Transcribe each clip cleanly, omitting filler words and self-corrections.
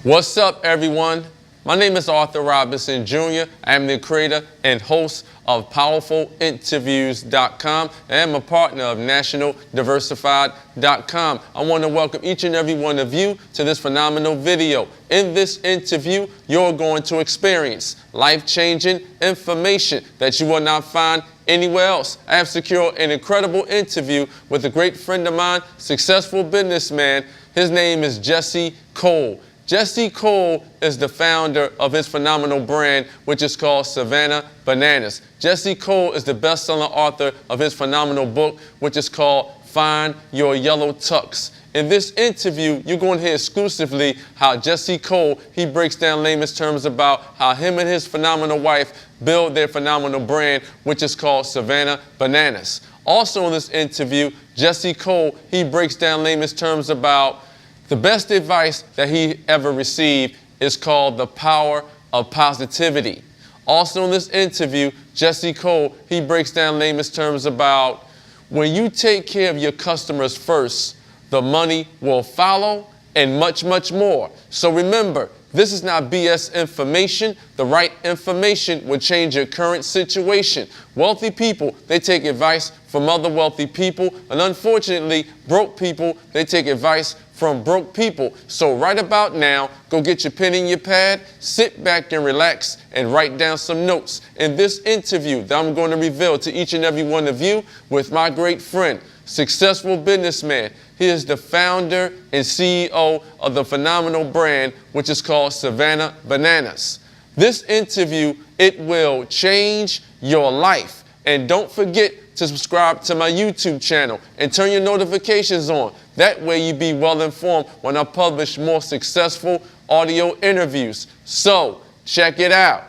What's up, everyone? My name is Arthur Robinson Jr. I am the creator and host of PowerfulInterviews.com, and I'm a partner of NationalDiversified.com. I want to welcome each and every one of you to this phenomenal video. In this interview, you're going to experience life-changing information that you will not find anywhere else. I have secured an incredible interview with a great friend of mine, successful businessman. His name is Jesse Cole. Jesse Cole is the founder of his phenomenal brand, which is called Savannah Bananas. Jesse Cole is the best-selling author of his phenomenal book, which is called Find Your Yellow Tux. In this interview, you're going to hear exclusively how Jesse Cole, he breaks down layman's terms about how him and his phenomenal wife build their phenomenal brand, which is called Savannah Bananas. Also in this interview, Jesse Cole, he breaks down layman's terms about the best advice that he ever received is called the power of positivity. Also in this interview, Jesse Cole, he breaks down layman's terms about when you take care of your customers first, the money will follow, and much, much more. So remember, this is not BS information. The right information will change your current situation. Wealthy people, they take advice from other wealthy people, and unfortunately, broke people, they take advice from broke people. So right about now, go get your pen and your pad, sit back and relax, and write down some notes. In this interview that I'm going to reveal to each and every one of you with my great friend, successful businessman. He is the founder and CEO of the phenomenal brand, which is called Savannah Bananas. This interview, it will change your life. And don't forget to subscribe to my YouTube channel and turn your notifications on. That way you be well informed when I publish more successful audio interviews. So, check it out.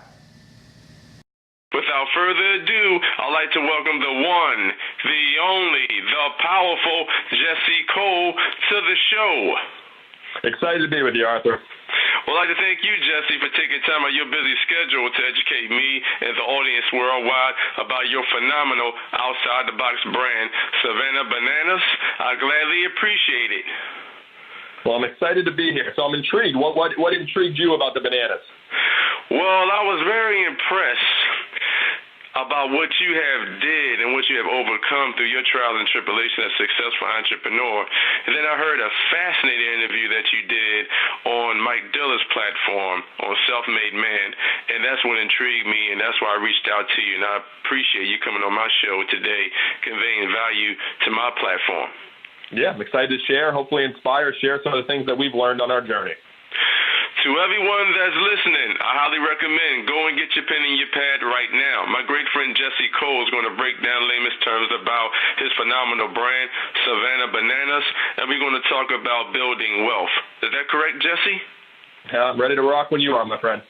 Without further ado, I'd like to welcome the one, the only, the powerful Jesse Cole to the show. Excited to be with you, Arthur. Well, I'd like to thank you, Jesse, for taking time out of your busy schedule to educate me and the audience worldwide about your phenomenal outside-the-box brand, Savannah Bananas. I gladly appreciate it. Well, I'm excited to be here, so I'm intrigued. What intrigued you about the bananas? Well, I was very impressed about what you have did and what you have overcome through your trials and tribulations as a successful entrepreneur. And then I heard a fascinating interview that you did on Mike Diller's platform on Self-Made Man, and that's what intrigued me, and that's why I reached out to you, and I appreciate you coming on my show today, conveying value to my platform. Yeah, I'm excited to share, hopefully inspire, share some of the things that we've learned on our journey. To everyone that's listening, I highly recommend go and get your pen and your pad right now. My great friend Jesse Cole is going to break down layman's terms about his phenomenal brand, Savannah Bananas, and we're going to talk about building wealth. Is that correct, Jesse? Yeah, I'm ready to rock when you are, my friend.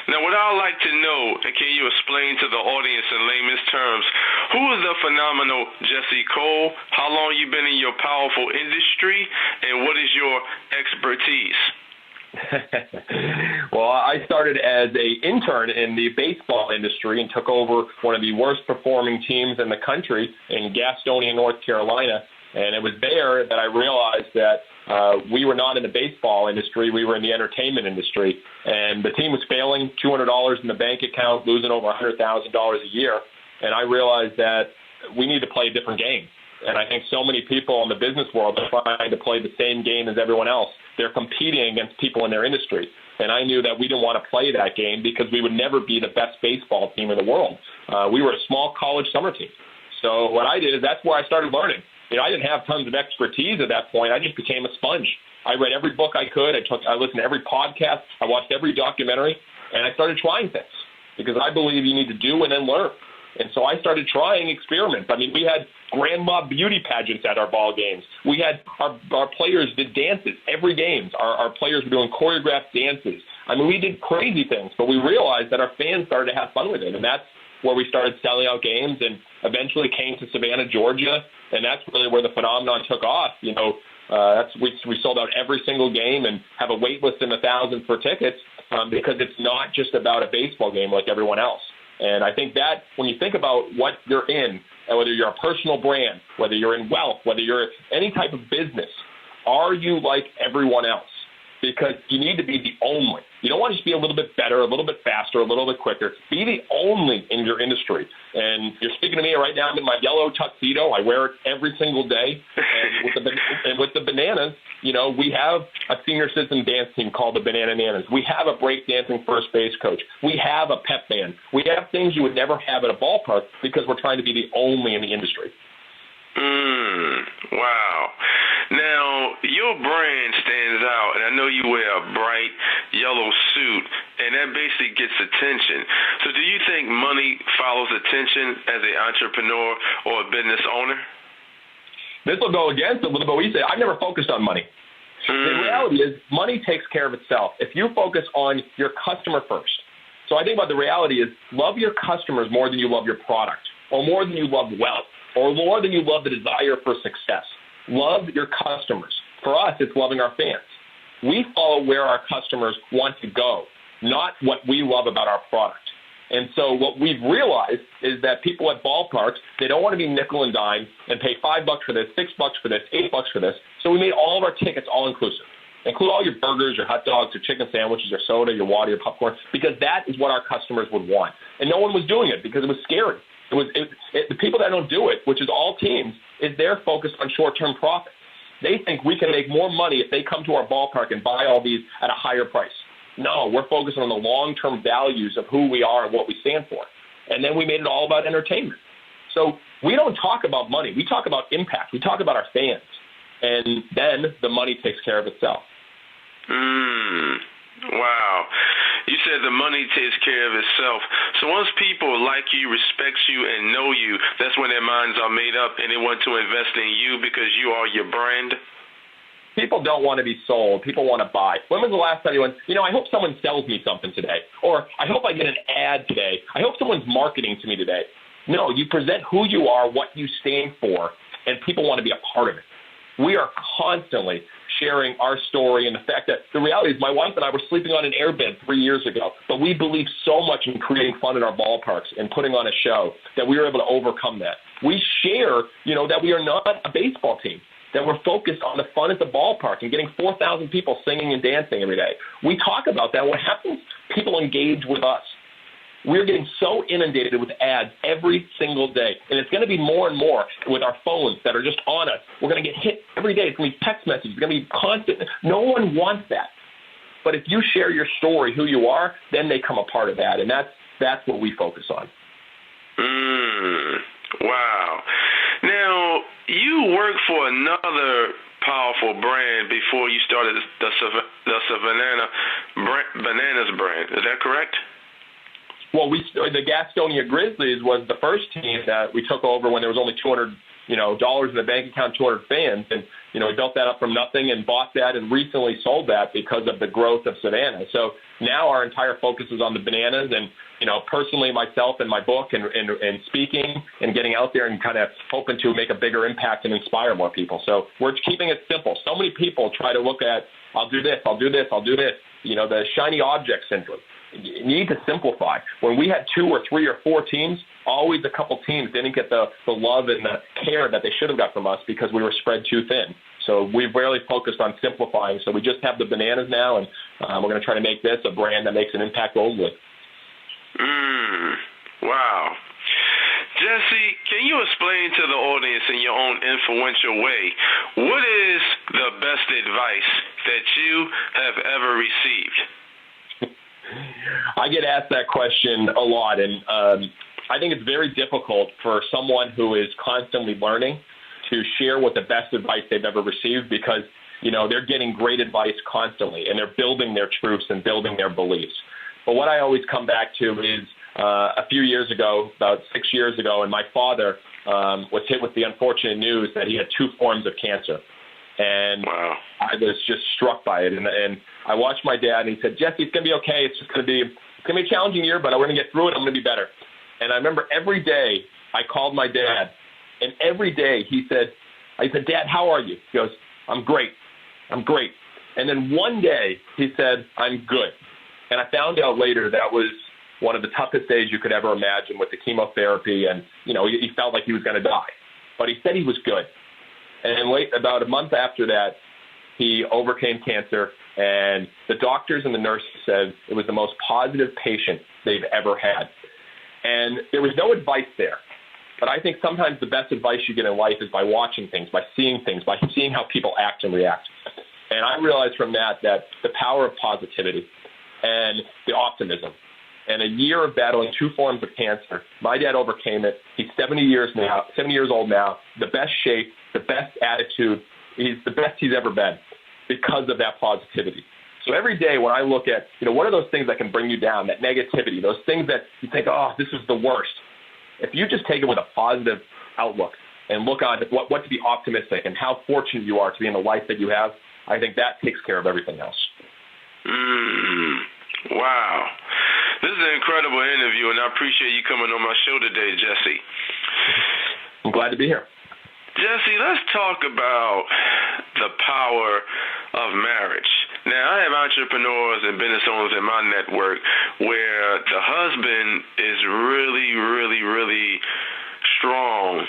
Now, what I'd like to know, and can you explain to the audience in layman's terms, who is the phenomenal Jesse Cole? How long you been in your powerful industry, and what is your expertise? Well, I started as an intern in the baseball industry and took over one of the worst performing teams in the country in Gastonia, North Carolina. And it was there that I realized that we were not in the baseball industry, we were in the entertainment industry. And the team was failing, $200 in the bank account, losing over $100,000 a year. And I realized that we need to play a different game. And I think so many people in the business world are trying to play the same game as everyone else. They're competing against people in their industry. And I knew that we didn't want to play that game because we would never be the best baseball team in the world. We were a small college summer team. So what I did is that's where I started learning. I didn't have tons of expertise at that point. I just became a sponge. I read every book I could. I listened to every podcast. I watched every documentary. And I started trying things because I believe you need to do and then learn. And so I started trying experiments. I mean, we had grandma beauty pageants at our ball games. We had our players did dances every game. Our players were doing choreographed dances. I mean, we did crazy things, but we realized that our fans started to have fun with it. And that's where we started selling out games and eventually came to Savannah, Georgia. And that's really where the phenomenon took off. We sold out every single game and have a wait list in 1,000 for tickets because it's not just about a baseball game like everyone else. And I think that when you think about what you're in, and whether you're a personal brand, whether you're in wealth, whether you're any type of business, are you like everyone else? because you need to be the only. You don't want to just be a little bit better, a little bit faster, a little bit quicker. Be the only in your industry. And you're speaking to me right now. I'm in my yellow tuxedo. I wear it every single day. And with the Bananas, you know, we have a senior citizen dance team called the Banana Nanas. We have a breakdancing first base coach. We have a pep band. We have things you would never have at a ballpark because we're trying to be the only in the industry. Wow. Now, your brand stands out, and I know you wear a bright yellow suit, and that basically gets attention. So do you think money follows attention as an entrepreneur or a business owner? This will go against a little bit what you say. I've never focused on money. The reality is money takes care of itself. If you focus on your customer first. So I think about the reality is love your customers more than you love your product, or more than you love wealth, or more than you love the desire for success. Love your customers. For us, it's loving our fans. We follow where our customers want to go, not what we love about our product. And so what we've realized is that people at ballparks, they don't want to be nickel and dime and pay $5 for this, $6 for this, $8 for this. So we made all of our tickets all-inclusive. Include all your burgers, your hot dogs, your chicken sandwiches, your soda, your water, your popcorn, because that is what our customers would want. And no one was doing it because it was scary. The people that don't do it, which is all teams, is they're focused on short-term profit. They think we can make more money if they come to our ballpark and buy all these at a higher price. No, we're focused on the long-term values of who we are and what we stand for. And then we made it all about entertainment. So we don't talk about money. We talk about impact. We talk about our fans. And then the money takes care of itself. Wow. You said the money takes care of itself. So once people like you, respect you, and know you, that's when their minds are made up and they want to invest in you because you are your brand? People don't want to be sold. People want to buy. When was the last time you went, I hope someone sells me something today, or I hope I get an ad today. I hope someone's marketing to me today. No, you present who you are, what you stand for, and people want to be a part of it. We are constantly sharing our story and the fact that the reality is my wife and I were sleeping on an airbed 3 years ago, but we believe so much in creating fun in our ballparks and putting on a show that we were able to overcome that. We share, that we are not a baseball team, that we're focused on the fun at the ballpark and getting 4,000 people singing and dancing every day. We talk about that. What happens? People engage with us. We're getting so inundated with ads every single day, and it's going to be more and more with our phones that are just on us. We're going to get hit every day. It's going to be text messages. It's going to be constant. No one wants that. But if you share your story, who you are, then they come a part of that, and that's what we focus on. Wow. Now, you worked for another powerful brand before you started the Savannah Bananas brand. Is that correct? Well, the Konya Grizzlies was the first team that we took over when there was only $200, dollars in the bank account, 200 fans, and we built that up from nothing and bought that and recently sold that because of the growth of Savannah. So now our entire focus is on the Bananas, and personally myself and my book and speaking and getting out there and kind of hoping to make a bigger impact and inspire more people. So we're keeping it simple. So many people try to look at I'll do this, I'll do this, I'll do this. The shiny object syndrome. You need to simplify. When we had 2 or 3 or 4 teams, always a couple teams didn't get the love and the care that they should have got from us because we were spread too thin. So we've really focused on simplifying. So we just have the Bananas now, and we're going to try to make this a brand that makes an impact globally. Wow. Jesse, can you explain to the audience in your own influential way, what is the best advice that you have ever received? I get asked that question a lot, and I think it's very difficult for someone who is constantly learning to share what the best advice they've ever received because, they're getting great advice constantly, and they're building their truths and building their beliefs. But what I always come back to is a few years ago, about 6 years ago, and my father was hit with the unfortunate news that he had 2 forms of cancer. And wow. I was just struck by it. And I watched my dad, and he said, Jesse, it's going to be okay. It's going to be a challenging year, but we're going to get through it. I'm going to be better. And I remember every day I called my dad, and every day I said, Dad, how are you? He goes, I'm great. I'm great. And then one day he said, I'm good. And I found out later that was one of the toughest days you could ever imagine with the chemotherapy, and, he felt like he was going to die. But he said he was good. And about a month after that, he overcame cancer, And the doctors and the nurses said it was the most positive patient they've ever had. And there was no advice there. But I think sometimes the best advice you get in life is by watching things, by seeing how people act and react. And I realized from that the power of positivity and the optimism. And a year of battling 2 forms of cancer, my dad overcame it. He's 70 years old now, the best shape, the best attitude. He's the best he's ever been because of that positivity. So every day when I look at, what are those things that can bring you down, that negativity, those things that you think, oh, this is the worst. If you just take it with a positive outlook and look on what to be optimistic and how fortunate you are to be in the life that you have, I think that takes care of everything else. Wow. This is an incredible interview, and I appreciate you coming on my show today, Jesse. I'm glad to be here. Jesse, let's talk about the power of marriage. Now, I have entrepreneurs and business owners in my network where the husband is really, really, really strong,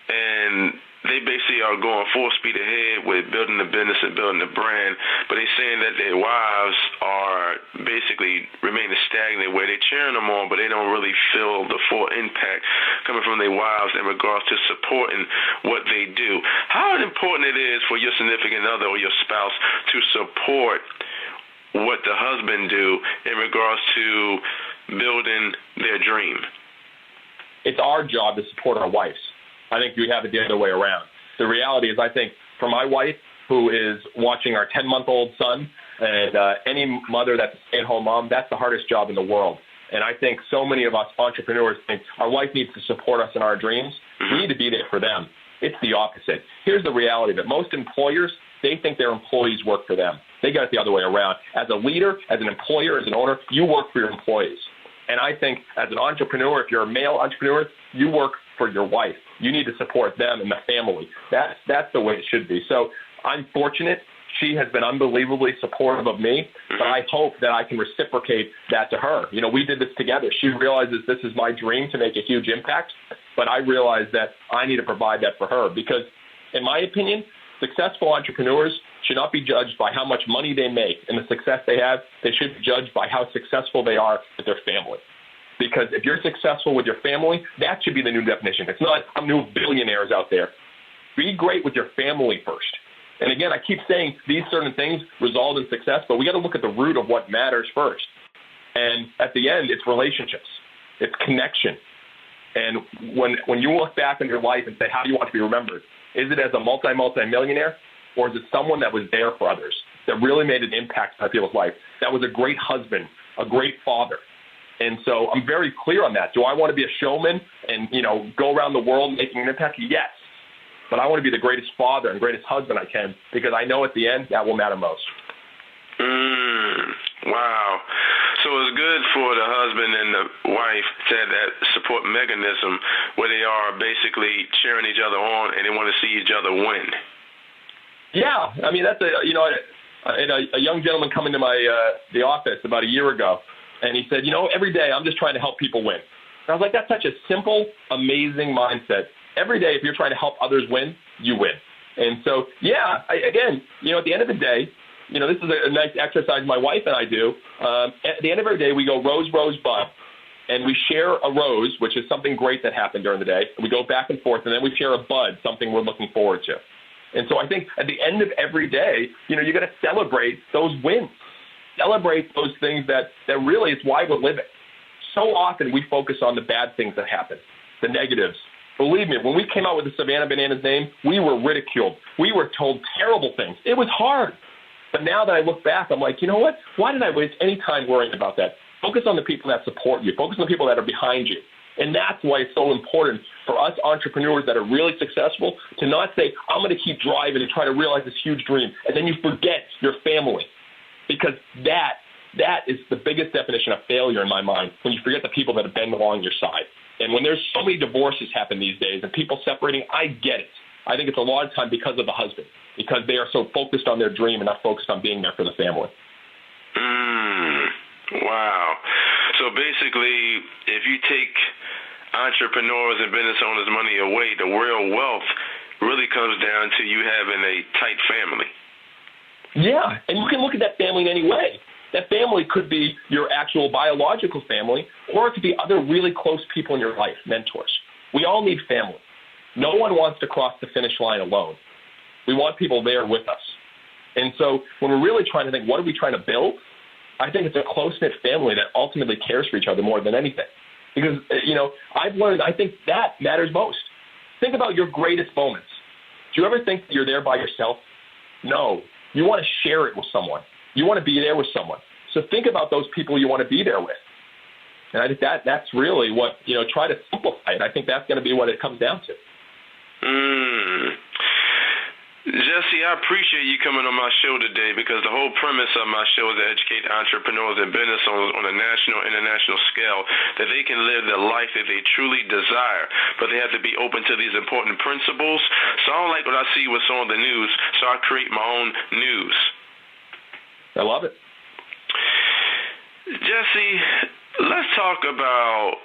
and they basically are going full speed ahead with building the business and building the brand, but they're saying that their wives are basically remaining stagnant where they're cheering them on, but they don't really feel the full impact coming from their wives in regards to supporting what they do. How important it is for your significant other or your spouse to support what the husband do in regards to building their dream? It's our job to support our wives. I think we have it the other way around. The reality is, I think, for my wife, who is watching our 10-month-old son, and any mother that's a stay-at-home mom, that's the hardest job in the world. And I think so many of us entrepreneurs think our wife needs to support us in our dreams. We need to be there for them. It's the opposite. Here's the reality that most employers, they think their employees work for them. They got it the other way around. As a leader, as an employer, as an owner, you work for your employees. And I think as an entrepreneur, if you're a male entrepreneur, you work for your wife. You need to support them and the family. That's the way it should be. So I'm fortunate. She has been unbelievably supportive of me, but I hope that I can reciprocate that to her. We did this together. She realizes this is my dream to make a huge impact, but I realize that I need to provide that for her because, in my opinion, successful entrepreneurs should not be judged by how much money they make and the success they have. They should be judged by how successful they are with their family. Because if you're successful with your family, that should be the new definition. It's not some new billionaires out there. Be great with your family first. And again, I keep saying these certain things result in success, but we got to look at the root of what matters first. And at the end, it's relationships. It's connection. And when you look back on your life and say, how do you want to be remembered? Is it as a multi-millionaire, or is it someone that was there for others, that really made an impact on people's life, that was a great husband, a great father? And so I'm very clear on that. Do I want to be a showman and, go around the world making an impact? Yes. But I want to be the greatest father and greatest husband I can because I know at the end that will matter most. Wow. So it's good for the husband and the wife to have that support mechanism where they are basically cheering each other on and they want to see each other win. Yeah. I mean, that's a young gentleman come into the office about a year ago. And he said, every day I'm just trying to help people win. And I was like, that's such a simple, amazing mindset. Every day, if you're trying to help others win, you win. And so, at the end of the day, this is a nice exercise my wife and I do. At the end of every day, we go rose, rose, bud. And we share a rose, which is something great that happened during the day. We go back and forth, and then we share a bud, something we're looking forward to. And so I think at the end of every day, you got to celebrate those wins. Celebrate those things that really is why we're living. So often we focus on the bad things that happen, the negatives. Believe me, when we came out with the Savannah Bananas name, we were ridiculed. We were told terrible things. It was hard. But now that I look back, I'm like, you know what? Why did I waste any time worrying about that? Focus on the people that support you. Focus on the people that are behind you. And that's why it's so important for us entrepreneurs that are really successful to not say, I'm going to keep driving and try to realize this huge dream. And then you forget your family. Because that is the biggest definition of failure in my mind, when you forget the people that have been along your side. And when there's so many divorces happen these days and people separating, I get it. I think it's a lot of time because of the husband, because they are so focused on their dream and not focused on being there for the family. Wow. So basically, if you take entrepreneurs and business owners' money away, the real wealth really comes down to you having a tight family. Yeah, and you can look at that family in any way. That family could be your actual biological family, or it could be other really close people in your life, mentors. We all need family. No one wants to cross the finish line alone. We want people there with us. And so when we're really trying to think, what are we trying to build? I think it's a close-knit family that ultimately cares for each other more than anything. Because, I've learned, I think that matters most. Think about your greatest moments. Do you ever think that you're there by yourself? No. You want to share it with someone. You want to be there with someone. So think about those people you want to be there with. And I think that's really what, try to simplify it. I think that's going to be what it comes down to. Jesse, I appreciate you coming on my show today, because the whole premise of my show is to educate entrepreneurs and business on a national, international scale, that they can live the life that they truly desire, but they have to be open to these important principles. So I don't like what I see what's on the news, so I create my own news. I love it. Jesse, let's talk about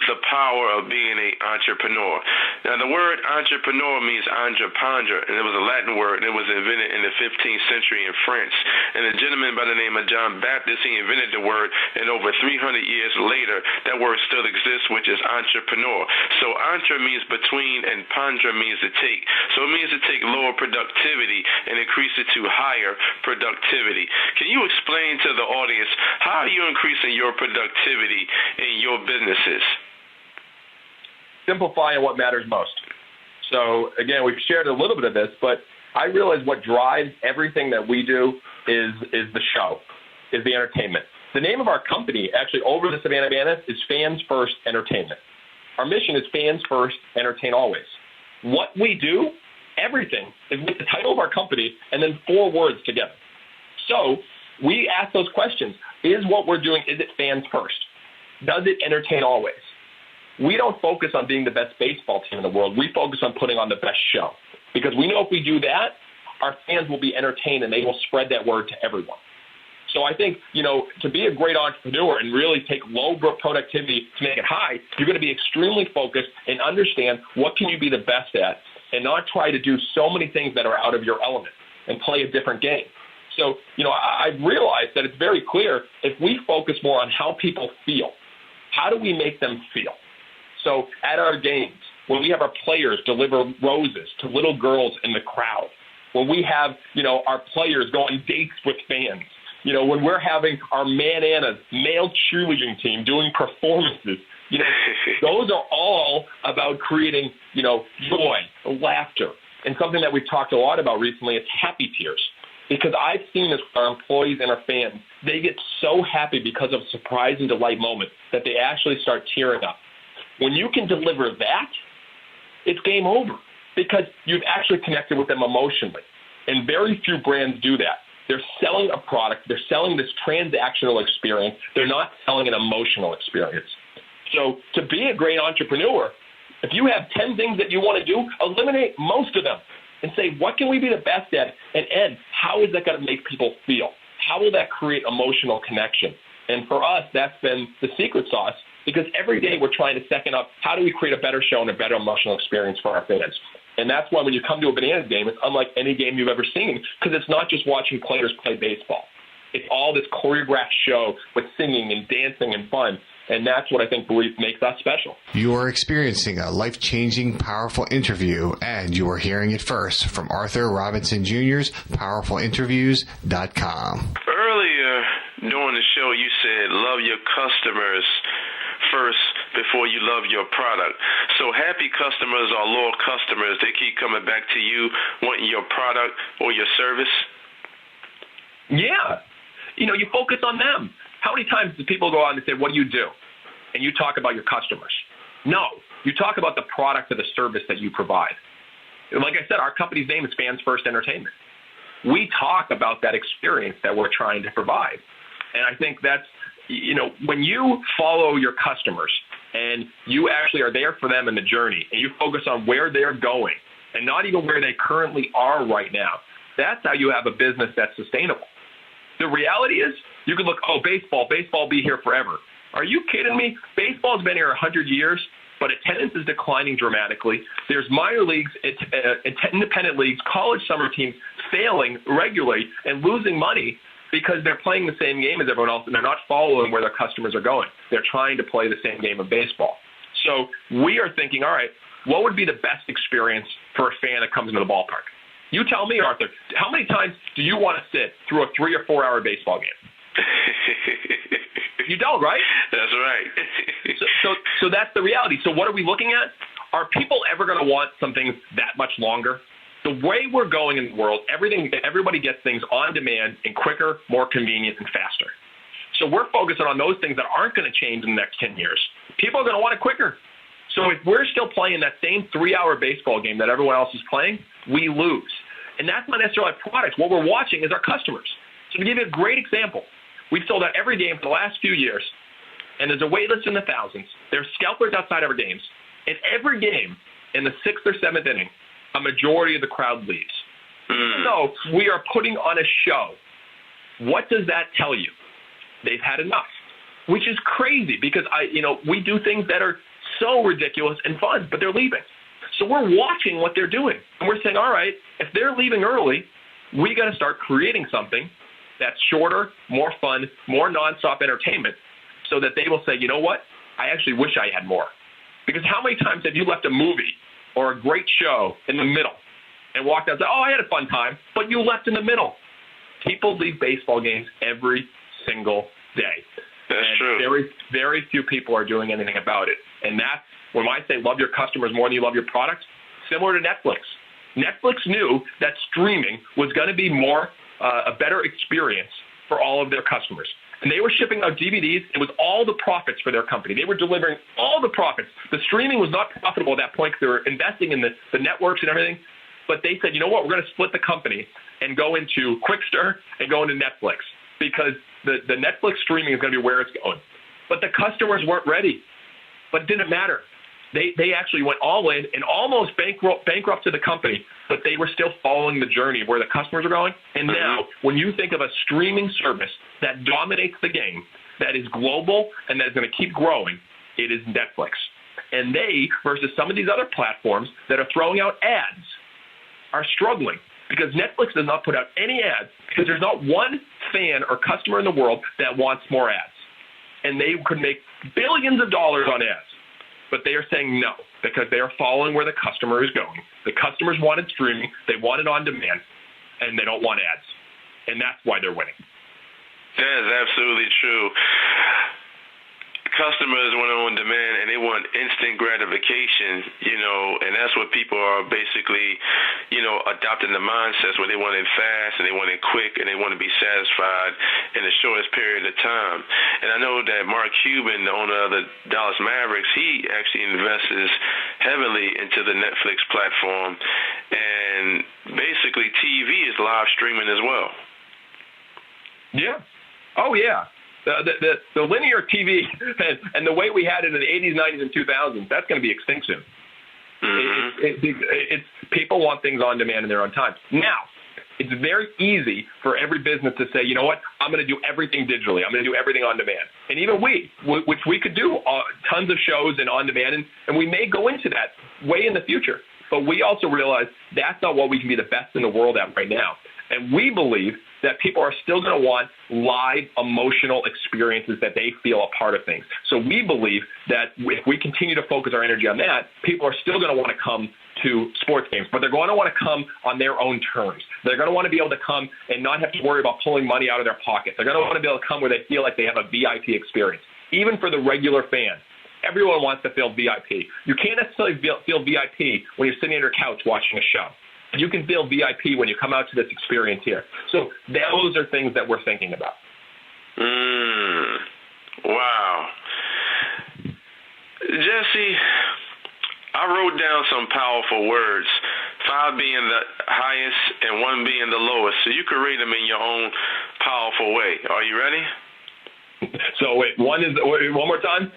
the power of being an entrepreneur. Now, the word entrepreneur means entreprendre, and it was a Latin word, and it was invented in the 15th century in France. And a gentleman by the name of John Baptist, he invented the word, and over 300 years later, that word still exists, which is entrepreneur. So entre means between, and pendre means to take. So it means to take lower productivity and increase it to higher productivity. Can you explain to the audience, how are you increasing your productivity in your businesses? Simplifying what matters most. So, again, we've shared a little bit of this, but I realize what drives everything that we do is the show, is the entertainment. The name of our company, actually, over the Savannah Bananas, is Fans First Entertainment. Our mission is Fans First, Entertain Always. What we do, everything, is with the title of our company and then 4 words together. So we ask those questions. Is what we're doing, is it fans first? Does it entertain always? We don't focus on being the best baseball team in the world. We focus on putting on the best show, because we know if we do that, our fans will be entertained and they will spread that word to everyone. So I think, to be a great entrepreneur and really take low productivity to make it high, you're going to be extremely focused and understand what can you be the best at, and not try to do so many things that are out of your element and play a different game. So, I've realized that it's very clear, if we focus more on how people feel, how do we make them feel? So at our games, when we have our players deliver roses to little girls in the crowd, when we have, our players go on dates with fans, when we're having our Bananas male cheerleading team doing performances, those are all about creating, joy, laughter. And something that we've talked a lot about recently is happy tears. Because I've seen this with our employees and our fans. They get so happy because of a surprise and delight moment that they actually start tearing up. When you can deliver that, it's game over, because you've actually connected with them emotionally. And very few brands do that. They're selling a product. They're selling this transactional experience. They're not selling an emotional experience. So to be a great entrepreneur, if you have 10 things that you want to do, eliminate most of them and say, what can we be the best at? And Ed, how is that going to make people feel? How will that create emotional connection? And for us, that's been the secret sauce, because every day we're trying to second up, how do we create a better show and a better emotional experience for our fans? And that's why when you come to a Bananas game, it's unlike any game you've ever seen, because it's not just watching players play baseball. It's all this choreographed show with singing and dancing and fun. And that's what I think makes us special. You are experiencing a life-changing, powerful interview, and you are hearing it first from Arthur Robinson Jr.'s PowerfulInterviews.com. Earlier during the show, you said love your customers first before you love your product. So happy customers are loyal customers. They keep coming back to you, wanting your product or your service. Yeah. You focus on them. How many times do people go out and say, what do you do? And you talk about your customers. No, you talk about the product or the service that you provide. Like I said, our company's name is Fans First Entertainment. We talk about that experience that we're trying to provide. And I think that's, when you follow your customers and you actually are there for them in the journey, and you focus on where they're going and not even where they currently are right now, that's how you have a business that's sustainable. The reality is, you can look, baseball be here forever. Are you kidding me? Baseball's been here 100 years, but attendance is declining dramatically. There's minor leagues, independent leagues, college summer teams failing regularly and losing money because they're playing the same game as everyone else, and they're not following where their customers are going. They're trying to play the same game of baseball. So we are thinking, all right, what would be the best experience for a fan that comes into the ballpark? You tell me, Arthur, how many times do you want to sit through a 3 or 4 hour baseball game? You don't, right? That's right. so that's the reality. So what are we looking at? Are people ever going to want something that much longer? The way we're going in the world, everybody gets things on demand and quicker, more convenient, and faster. So we're focusing on those things that aren't going to change in the next 10 years. People are going to want it quicker. So if we're still playing that same 3 hour baseball game that everyone else is playing, we lose. And that's not necessarily our products. What we're watching is our customers. So to give you a great example, we've sold out every game for the last few years, and there's a wait list in the thousands. There's scalpers outside our games. In every game, in the 6th or 7th inning, a majority of the crowd leaves. Even though we are putting on a show, what does that tell you? They've had enough, which is crazy because we do things that are so ridiculous and fun, but they're leaving. So we're watching what they're doing, and we're saying, all right, if they're leaving early, we got to start creating something that's shorter, more fun, more nonstop entertainment, so that they will say, you know what? I actually wish I had more. Because how many times have you left a movie or a great show in the middle and walked out and said, oh, I had a fun time, but you left in the middle? People leave baseball games every single day. That's true. Very, very few people are doing anything about it. And that's when I say love your customers more than you love your product, similar to Netflix. Netflix knew that streaming was going to be a better experience for all of their customers. And they were shipping out DVDs. It was all the profits for their company. They were delivering all the profits. The streaming was not profitable at that point because they were investing in the networks and everything. But they said, you know what, we're going to split the company and go into Quickster and go into Netflix because the Netflix streaming is going to be where it's going. But the customers weren't ready. But it didn't matter. They actually went all in and almost bankrupted the company, but they were still following the journey of where the customers are going. And now, when you think of a streaming service that dominates the game, that is global, and that is going to keep growing, it is Netflix. And they, versus some of these other platforms that are throwing out ads, are struggling because Netflix does not put out any ads because there's not one fan or customer in the world that wants more ads. And they could make billions of dollars on ads. But they are saying no because they are following where the customer is going. The customers wanted streaming. They want it on demand, and they don't want ads. And that's why they're winning. That is absolutely true. Customers want on demand, and they want instant gratification, and that's what people are basically, adopting the mindsets where they want it fast and they want it quick and they want to be satisfied in the shortest period of time. And I know that Mark Cuban, the owner of the Dallas Mavericks, he actually invests heavily into the Netflix platform, and basically TV is live streaming as well. Yeah. Oh, yeah. The linear TV and the way we had it in the 80s, 90s, and 2000s, that's going to be extinction. It's people want things on demand in their own time. Now, it's very easy for every business to say, you know what, I'm going to do everything digitally. I'm going to do everything on demand. And even which we could do tons of shows and on demand, and we may go into that way in the future. But we also realize that's not what we can be the best in the world at right now. And we believe that people are still going to want live, emotional experiences that they feel a part of things. So we believe that if we continue to focus our energy on that, people are still going to want to come to sports games, but they're going to want to come on their own terms. They're going to want to be able to come and not have to worry about pulling money out of their pocket. They're going to want to be able to come where they feel like they have a VIP experience, even for the regular fan. Everyone wants to feel VIP. You can't necessarily feel VIP when you're sitting on your couch watching a show. You can feel VIP when you come out to this experience here. So those are things that we're thinking about. Wow. Jesse, I wrote down some powerful words, 5 being the highest and 1 being the lowest. So you can rate them in your own powerful way. Are you ready? So wait, one more time?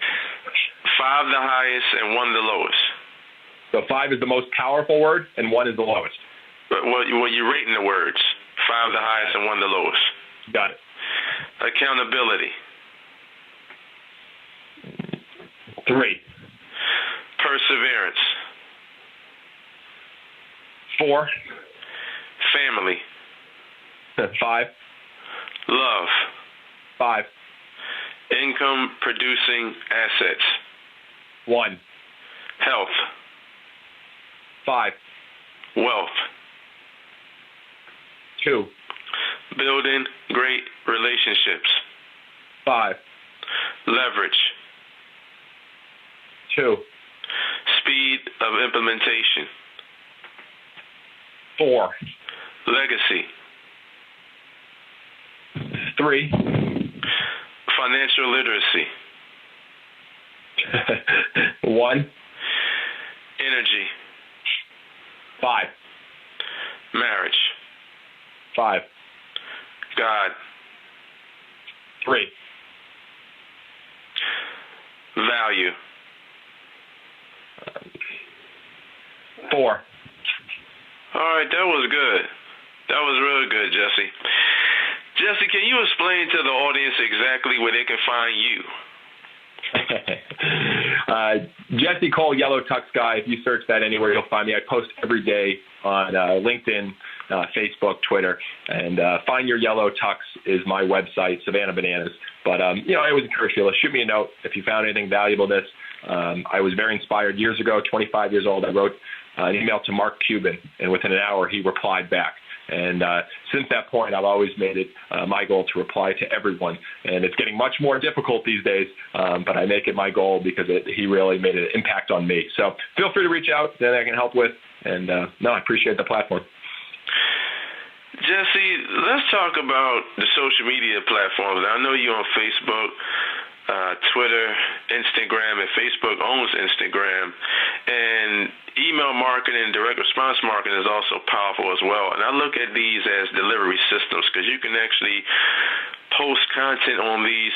5 the highest and 1 the lowest. So 5 is the most powerful word and 1 is the lowest. Well, you're rating the words. 5 the highest and 1 the lowest. Got it. Accountability. 3. Perseverance. 4. Family. 5. Love. 5. Income-producing assets. 1. Health. 5. Wealth. 2. Building great relationships. 5. Leverage. 2. Speed of implementation. 4. Legacy. 3. Financial literacy. 1. Energy. 5. Marriage. 5. God. 3. Value. 4. All right, that was good. That was really good, Jesse. Jesse, can you explain to the audience exactly where they can find you? Jesse Cole, Yellow Tux Guy. If you search that anywhere, you'll find me. I post every day on LinkedIn, Facebook, Twitter, and Find Your Yellow Tux is my website, Savannah Bananas. But, I always encourage people to shoot me a note if you found anything valuable in this. I was very inspired years ago, 25 years old. I wrote an email to Mark Cuban, and within an hour, he replied back. And since that point, I've always made it my goal to reply to everyone. And it's getting much more difficult these days, but I make it my goal because he really made an impact on me. So feel free to reach out, that I can help with. And, I appreciate the platform. Jesse, let's talk about the social media platforms. I know you're on Facebook, Twitter, Instagram, and Facebook owns Instagram. And email marketing, direct response marketing is also powerful as well. And I look at these as delivery systems because you can actually post content on these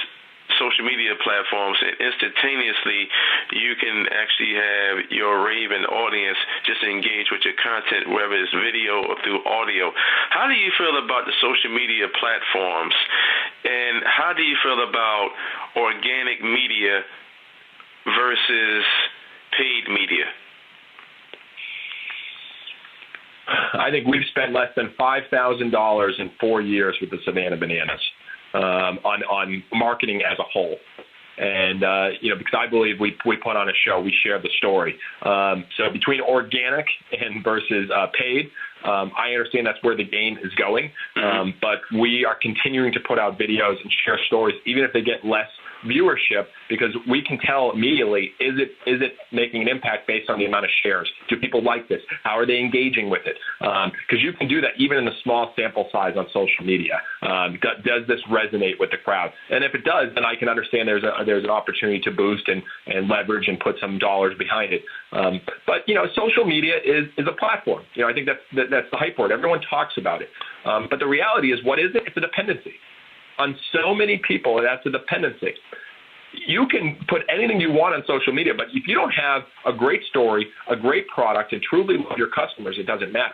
social media platforms, and instantaneously you can actually have your raving audience just engage with your content, whether it's video or through audio. How do you feel about the social media platforms, and how do you feel about organic media versus paid media? I think we've spent less than $5,000 in 4 years with the Savannah Bananas on marketing as a whole. And, because I believe we put on a show, we share the story. So between organic and versus paid, I understand that's where the game is going. But we are continuing to put out videos and share stories, even if they get less viewership, because we can tell immediately, is it making an impact based on the amount of shares? Do people like this? How are they engaging with it? Because you can do that even in a small sample size on social media. Does this resonate with the crowd? And if it does, then I can understand there's an opportunity to boost and leverage and put some dollars behind it. But social media is a platform. I think that's the hype word. Everyone talks about it. But the reality is, what is it? It's a dependency. On so many people, that's a dependency. You can put anything you want on social media, but if you don't have a great story, a great product, and truly love your customers, it doesn't matter.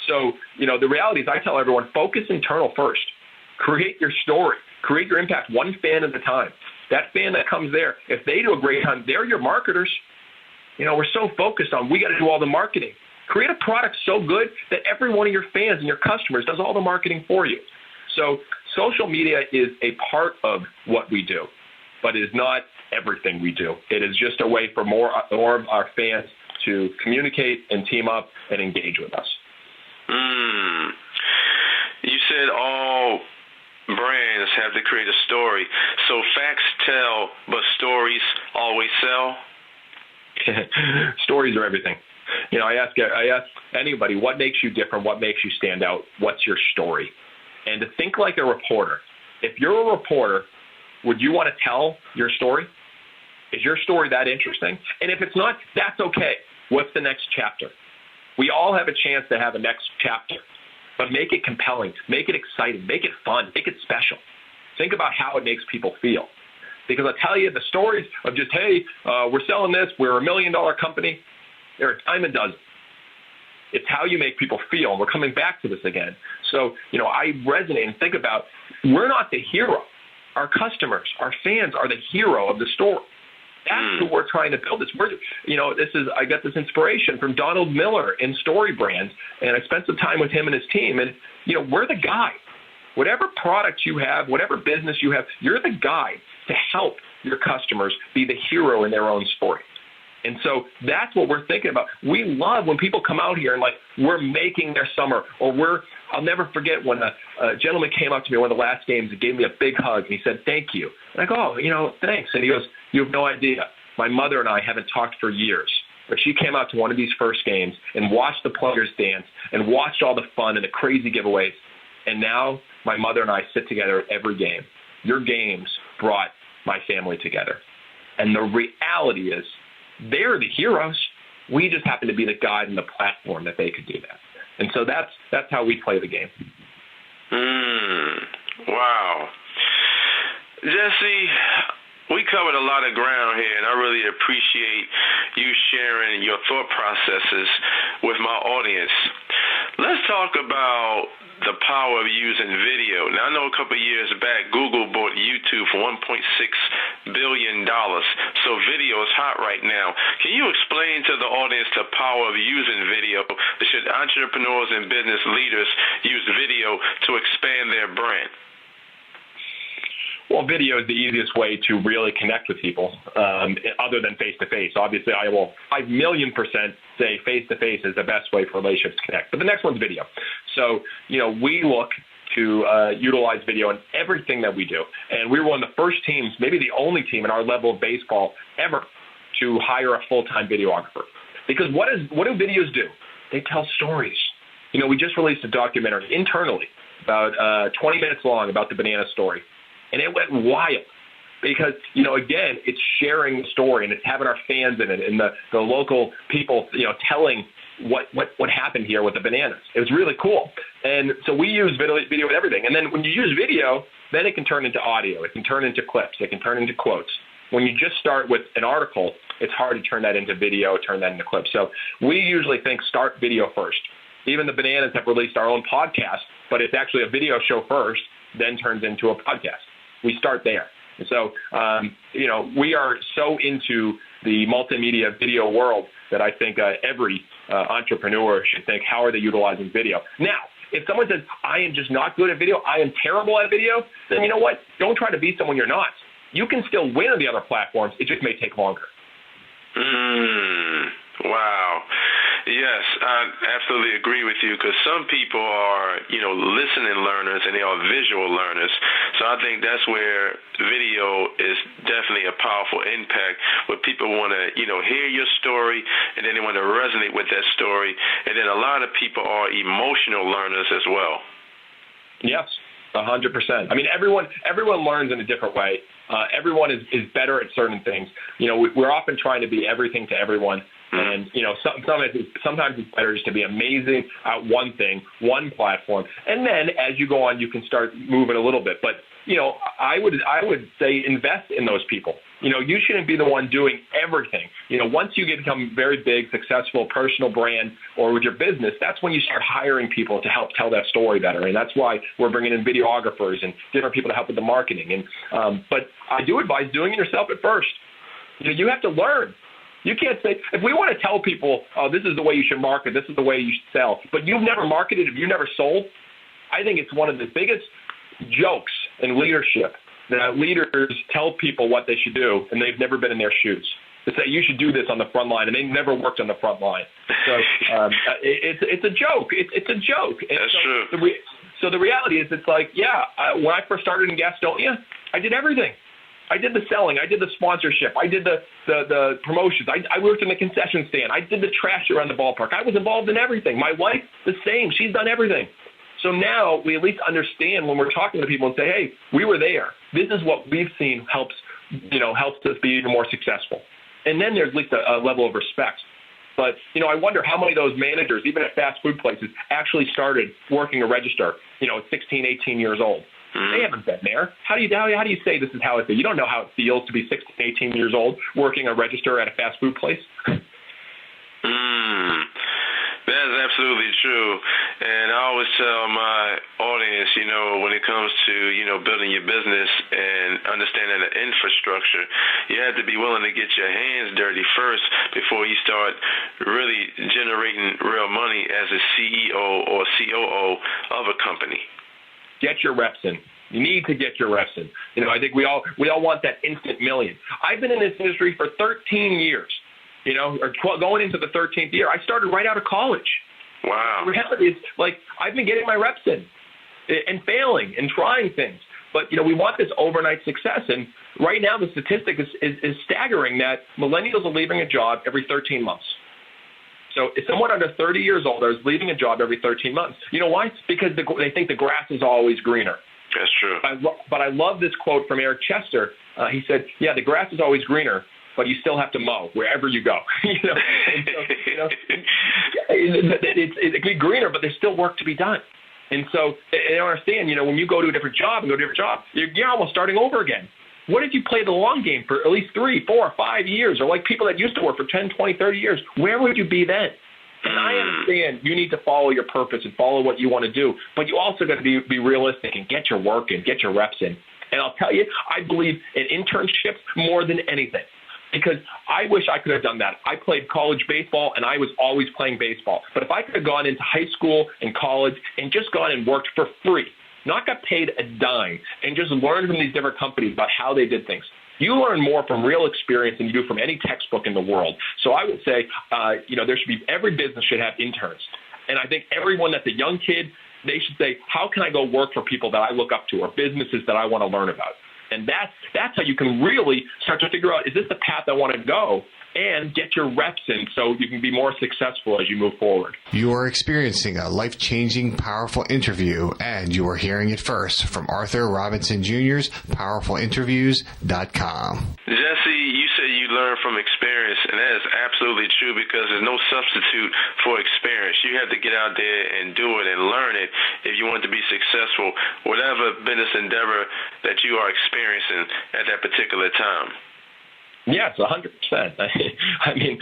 So, the reality is I tell everyone, focus internal first. Create your story. Create your impact one fan at a time. That fan that comes there, if they do a great time, they're your marketers. We're so focused on we got to do all the marketing. Create a product so good that every one of your fans and your customers does all the marketing for you. So social media is a part of what we do, but it is not everything we do. It is just a way for more of our fans to communicate and team up and engage with us. You said all brands have to create a story. So facts tell, but stories always sell? Stories are everything. I ask anybody, what makes you different? What makes you stand out? What's your story? And to think like a reporter. If you're a reporter, would you want to tell your story? Is your story that interesting? And if it's not, that's okay. What's the next chapter? We all have a chance to have a next chapter, but make it compelling, make it exciting, make it fun, make it special. Think about how it makes people feel. Because I tell you, the stories of just, hey, we're selling this, we're $1 million company, they're a dime a dozen. It's how you make people feel. And we're coming back to this again. So, I resonate and think about, we're not the hero. Our customers, our fans are the hero of the story. That's who we're trying to build this. I got this inspiration from Donald Miller in Story Brand, and I spent some time with him and his team. And, we're the guy. Whatever product you have, whatever business you have, you're the guy to help your customers be the hero in their own story. And so that's what we're thinking about. We love when people come out here and like we're making their summer, or I'll never forget when a gentleman came up to me one of the last games and gave me a big hug and he said, "Thank you." And I go, "Oh, thanks." And he goes, "You have no idea. My mother and I haven't talked for years. But she came out to one of these first games and watched the players dance and watched all the fun and the crazy giveaways. And now my mother and I sit together at every game. Your games brought my family together." And the reality is they're the heroes. We just happen to be the guide and the platform that they could do that. And so that's how we play the game. Wow. Jesse, we covered a lot of ground here, and I really appreciate you sharing your thought processes with my audience. Let's talk about the power of using video. Now, I know a couple of years back, Google bought YouTube for $1.6 billion. So video is hot right now. Can you explain to the audience the power of using video? Should entrepreneurs and business leaders use video to expand their brand? Well, video is the easiest way to really connect with people, other than face-to-face. Obviously, I will 5,000,000% say face-to-face is the best way for relationships to connect. But the next one's video. So, we look to utilize video in everything that we do. And we were one of the first teams, maybe the only team in our level of baseball ever, to hire a full-time videographer. Because what do videos do? They tell stories. We just released a documentary internally about 20 minutes long about the banana story. And it went wild because, again, it's sharing the story and it's having our fans in it and the local people, telling what happened here with the bananas. It was really cool. And so we use video with everything. And then when you use video, then it can turn into audio. It can turn into clips. It can turn into quotes. When you just start with an article, it's hard to turn that into video, turn that into clips. So we usually think start video first. Even the Bananas have released our own podcast, but it's actually a video show first, then turns into a podcast. We start there. And so, we are so into the multimedia video world that I think every entrepreneur should think, how are they utilizing video? Now, if someone says, I am just not good at video, I am terrible at video, then you know what? Don't try to be someone you're not. You can still win on the other platforms. It just may take longer. Wow. Yes, I absolutely agree with you because some people are, listening learners and they are visual learners. So I think that's where video is definitely a powerful impact where people want to, hear your story and then they want to resonate with that story. And then a lot of people are emotional learners as well. Yes, 100%. I mean, everyone learns in a different way. Everyone is better at certain things. We're often trying to be everything to everyone. And, sometimes it's better just to be amazing at one thing, one platform. And then as you go on, you can start moving a little bit. But, I would say invest in those people. You shouldn't be the one doing everything. Once you become very big, successful, personal brand or with your business, that's when you start hiring people to help tell that story better. And that's why we're bringing in videographers and different people to help with the marketing. And but I do advise doing it yourself at first. You have to learn. You can't say, if we want to tell people, oh, this is the way you should market, this is the way you should sell, but you've never marketed, if you've never sold, I think it's one of the biggest jokes in leadership that leaders tell people what they should do, and they've never been in their shoes. To say you should do this on the front line, and they never worked on the front line. So it's a joke. It's a joke. That's true. So the reality is, it's like, when I first started in Gastonia, I did everything. I did the selling. I did the sponsorship. I did the promotions. I worked in the concession stand. I did the trash around the ballpark. I was involved in everything. My wife, the same. She's done everything. So now we at least understand when we're talking to people and say, hey, we were there. This is what we've seen helps us be even more successful. And then there's at least a level of respect. But, I wonder how many of those managers, even at fast food places, actually started working a register, at 16, 18 years old. They haven't been there. How do you say this is how it feels? You don't know how it feels to be 16, 18 years old working a register at a fast food place. That is absolutely true. And I always tell my audience, when it comes to, building your business and understanding the infrastructure, you have to be willing to get your hands dirty first before you start really generating real money as a CEO or COO of a company. get your reps in. You need to get your reps in. I think we all want that instant million. I've been in this industry for 13 years, or going into the 13th year. I started right out of college. Wow. The reality is, I've been getting my reps in and failing and trying things. But, we want this overnight success. And right now the statistic is staggering that millennials are leaving a job every 13 months. So someone under 30 years old is leaving a job every 13 months. You know why? Because they think the grass is always greener. That's true. But I love this quote from Eric Chester. He said, yeah, the grass is always greener, but you still have to mow wherever you go. It can be greener, but there's still work to be done. And so I understand, when you go to a different job you're almost starting over again. What if you play the long game for at least 3, 4, 5 years, or like people that used to work for 10, 20, 30 years? Where would you be then? And I understand you need to follow your purpose and follow what you want to do, but you also got to be realistic and get your work in, get your reps in. And I'll tell you, I believe in internships more than anything, because I wish I could have done that. I played college baseball, and I was always playing baseball. But if I could have gone into high school and college and just gone and worked for free, not got paid a dime, and just learned from these different companies about how they did things, you learn more from real experience than you do from any textbook in the world. So I would say, there should be, every business should have interns. And I think everyone that's a young kid, they should say, how can I go work for people that I look up to or businesses that I want to learn about? And that's how you can really start to figure out, is this the path I want to go? And get your reps in so you can be more successful as you move forward. You are experiencing a life-changing, powerful interview, and you are hearing it first from Arthur Robinson Jr.'s PowerfulInterviews.com. Jesse, you say you learn from experience, and that is absolutely true, because there's no substitute for experience. You have to get out there and do it and learn it if you want to be successful, whatever business endeavor that you are experiencing at that particular time. Yes, 100%. I mean,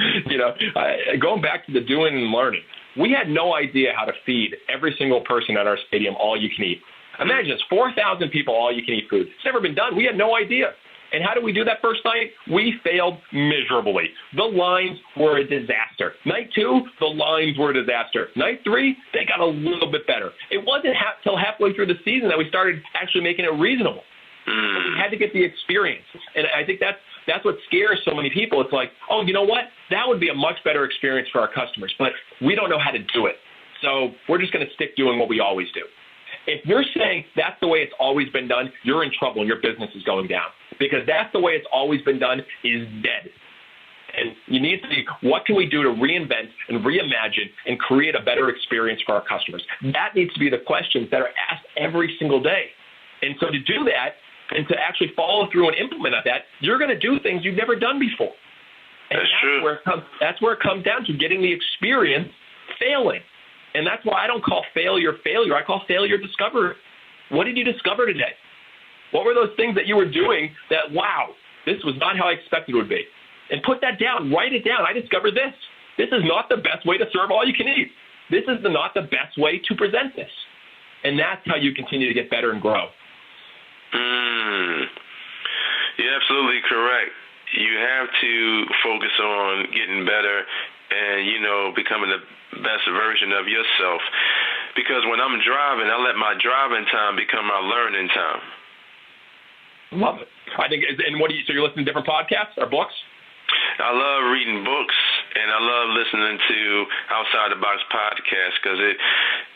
going back to the doing and learning, we had no idea how to feed every single person at our stadium all you can eat. Imagine this, 4,000 people all you can eat food. It's never been done. We had no idea. And how did we do that first night? We failed miserably. The lines were a disaster. Night 2, the lines were a disaster. Night 3, they got a little bit better. It wasn't till halfway through the season that we started actually making it reasonable. We had to get the experience. And I think that's what scares so many people. It's like, oh, you know what? That would be a much better experience for our customers, but we don't know how to do it. So we're just going to stick doing what we always do. If you're saying that's the way it's always been done, you're in trouble and your business is going down, because that's the way it's always been done is dead. And you need to see, what can we do to reinvent and reimagine and create a better experience for our customers? That needs to be the questions that are asked every single day. And so to do that, and to actually follow through and implement that, you're going to do things you've never done before. And that's true. That's where it comes down to, getting the experience failing. And that's why I don't call failure. I call failure discovery. What did you discover today? What were those things that you were doing that, wow, this was not how I expected it would be? And put that down. Write it down. I discovered this. This is not the best way to serve all you can eat. This is not the best way to present this. And that's how you continue to get better and grow. You're absolutely correct. You have to focus on getting better and, becoming the best version of yourself. Because when I'm driving, I let my driving time become my learning time. Love it. I think, so you're listening to different podcasts or books? I love reading books, and I love listening to Outside the Box podcasts, because it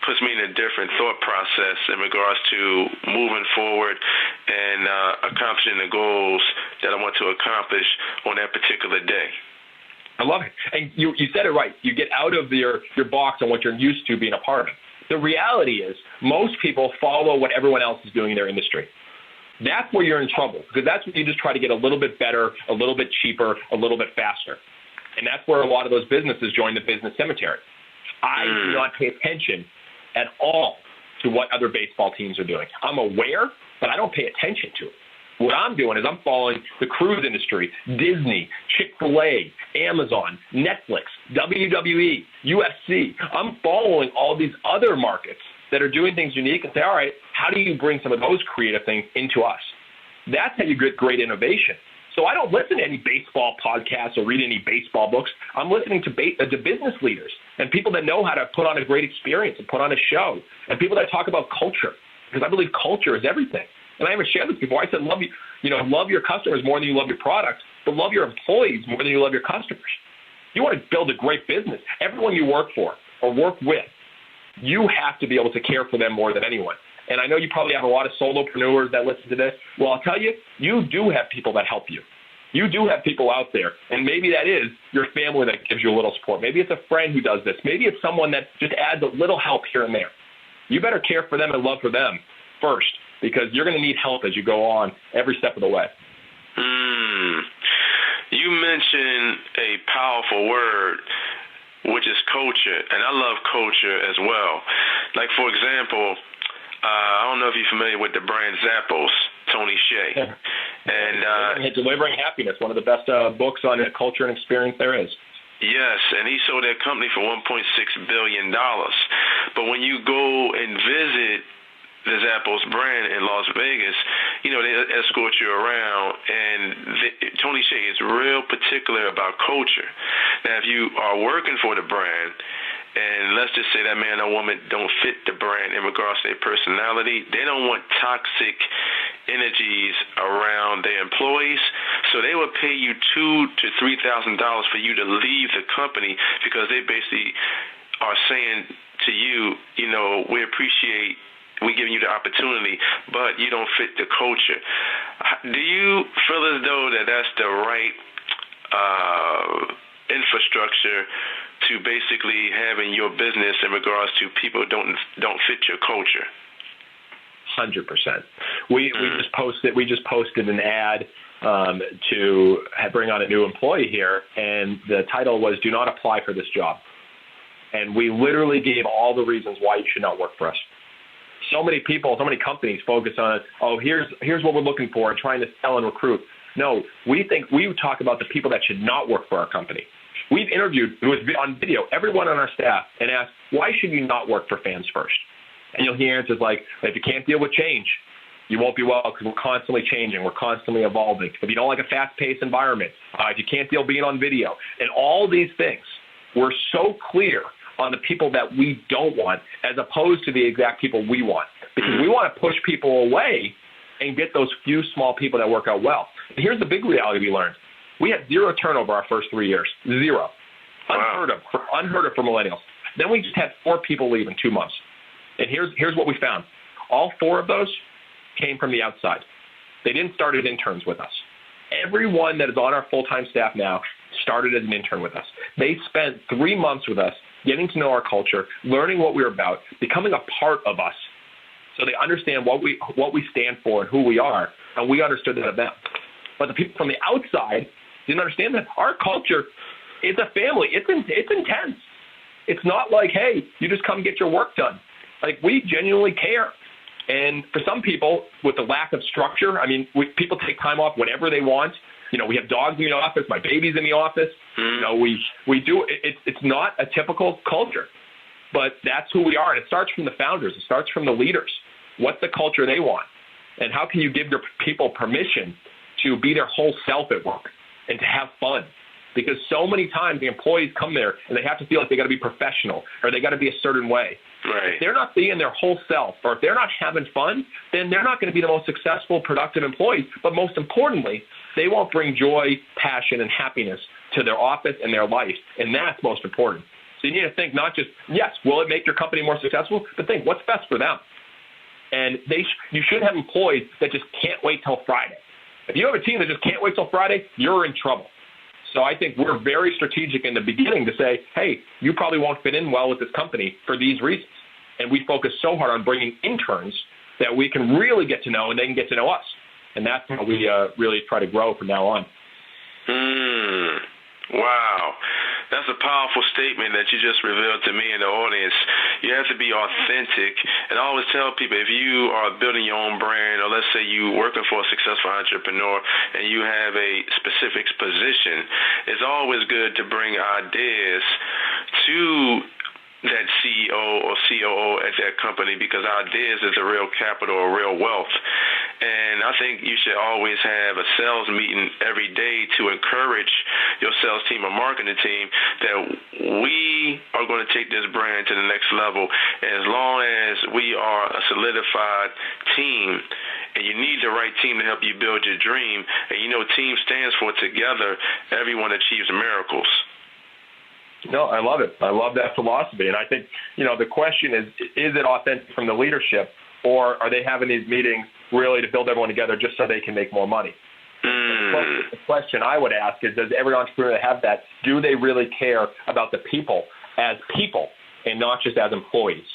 puts me in a different thought process in regards to moving forward and accomplishing the goals that I want to accomplish on that particular day. I love it. And you said it right. You get out of your box on what you're used to being a part of. The reality is most people follow what everyone else is doing in their industry. That's where you're in trouble, because that's when you just try to get a little bit better, a little bit cheaper, a little bit faster. And that's where a lot of those businesses join the business cemetery. I do not pay attention at all to what other baseball teams are doing. I'm aware, but I don't pay attention to it. What I'm doing is I'm following the cruise industry, Disney, Chick-fil-A, Amazon, Netflix, WWE, UFC. I'm following all these other markets that are doing things unique and say, all right, how do you bring some of those creative things into us? That's how you get great innovation. So I don't listen to any baseball podcasts or read any baseball books. I'm listening to business leaders and people that know how to put on a great experience and put on a show, and people that talk about culture. because I believe culture is everything. And I haven't shared this before. I said, love your customers more than you love your product, but love your employees more than you love your customers. You want to build a great business. Everyone you work for or work with, you have to be able to care for them more than anyone. And I know you probably have a lot of solopreneurs that listen to this. Well, I'll tell you, you do have people that help you. You do have people out there, and maybe that is your family that gives you a little support. Maybe it's a friend who does this. Maybe it's someone that just adds a little help here and there. You better care for them and love for them first, because you're going to need help as you go on every step of the way. You mentioned a powerful word, which is culture, and I love culture as well. Like, for example, I don't know if you're familiar with the brand Zappos, Tony Hsieh. And Delivering Happiness, one of the best books on culture and experience there is. Yes, and he sold that company for $1.6 billion. But when you go and visit the Zappos brand in Las Vegas, they escort you around, and Tony Hsieh is real particular about culture. Now, if you are working for the brand, and let's just say that man or woman don't fit the brand in regards to their personality, they don't want toxic energies around their employees, so they will pay you $2,000 to $3,000 for you to leave the company, because they basically are saying to you, we're giving you the opportunity, but you don't fit the culture. Do you feel as though that's the right infrastructure to basically having your business in regards to people don't fit your culture? 100%. We just posted an ad to bring on a new employee here, and the title was "Do Not Apply for This Job." And we literally gave all the reasons why you should not work for us. So many people, so many companies focus on, here's what we're looking for, and trying to sell and recruit. No, we talk about the people that should not work for our company. We've interviewed on video everyone on our staff and asked, why should you not work for Fans First? And you'll hear answers like, if you can't deal with change, you won't be well, because we're constantly changing, we're constantly evolving. If you don't like a fast-paced environment, if you can't deal being on video, and all these things, we're so clear on the people that we don't want as opposed to the exact people we want, because we want to push people away and get those few small people that work out well. And here's the big reality we learned. We had zero turnover our first 3 years. Zero. Unheard of for millennials. Then we just had 4 people leave in 2 months. And here's what we found. All 4 of those came from the outside. They didn't start as interns with us. Everyone that is on our full-time staff now started as an intern with us. They spent 3 months with us, getting to know our culture, learning what we were about, becoming a part of us, so they understand what we stand for and who we are, and we understood that of them. But the people from the outside didn't understand that our culture is a family. It's intense. It's not like, hey, you just come get your work done. Like, we genuinely care. And for some people, with the lack of structure, people take time off whenever they want. We have dogs in the office. My baby's in the office. We do. It's not a typical culture, but that's who we are. And it starts from the founders. It starts from the leaders. What's the culture they want? And how can you give your people permission to be their whole self at work and to have fun? Because so many times the employees come there and they have to feel like they got to be professional or they got to be a certain way. Right. If they're not being their whole self, or if they're not having fun, then they're not going to be the most successful, productive employees. But most importantly, they won't bring joy, passion, and happiness to their office and their life. And that's most important. So you need to think not just, yes, will it make your company more successful, but think what's best for them. And you should have employees that just can't wait till Friday. If you have a team that just can't wait till Friday, you're in trouble. So I think we're very strategic in the beginning to say, hey, you probably won't fit in well with this company for these reasons. And we focus so hard on bringing interns that we can really get to know and they can get to know us. And that's how we really try to grow from now on. Wow. That's a powerful statement that you just revealed to me and the audience. You have to be authentic. And I always tell people, if you are building your own brand, or let's say you're working for a successful entrepreneur and you have a specific position, it's always good to bring ideas to that CEO or COO at that company, because ideas is a real capital or real wealth. And I think you should always have a sales meeting every day to encourage your sales team or marketing team that we are going to take this brand to the next level. And as long as we are a solidified team, and you need the right team to help you build your dream, and team stands for together, everyone achieves miracles. No, I love it. I love that philosophy. And I think, the question is it authentic from the leadership, or are they having these meetings really to build everyone together just so they can make more money? The question I would ask is, does every entrepreneur that have that, do they really care about the people as people and not just as employees?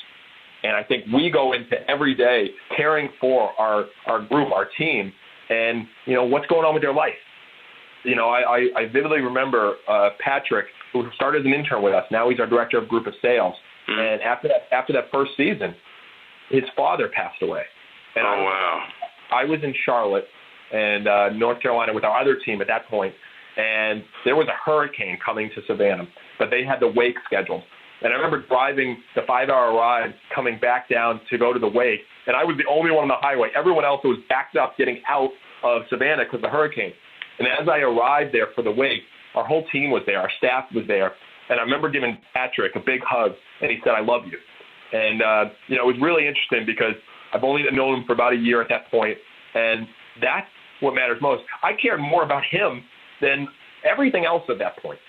And I think we go into every day caring for our group, our team, and, what's going on with their life. I vividly remember Patrick, who started as an intern with us. Now he's our director of group of sales. And after that first season, his father passed away. And I was in Charlotte and North Carolina with our other team at that point, and there was a hurricane coming to Savannah, but they had the wake scheduled. And I remember driving the 5-hour ride coming back down to go to the wake, and I was the only one on the highway. Everyone else was backed up getting out of Savannah because of the hurricane. And as I arrived there for the wake, our whole team was there, our staff was there, and I remember giving Patrick a big hug, and he said, "I love you." And, it was really interesting because I've only known him for about a year at that point, and that's what matters most. I cared more about him than everything else at that point.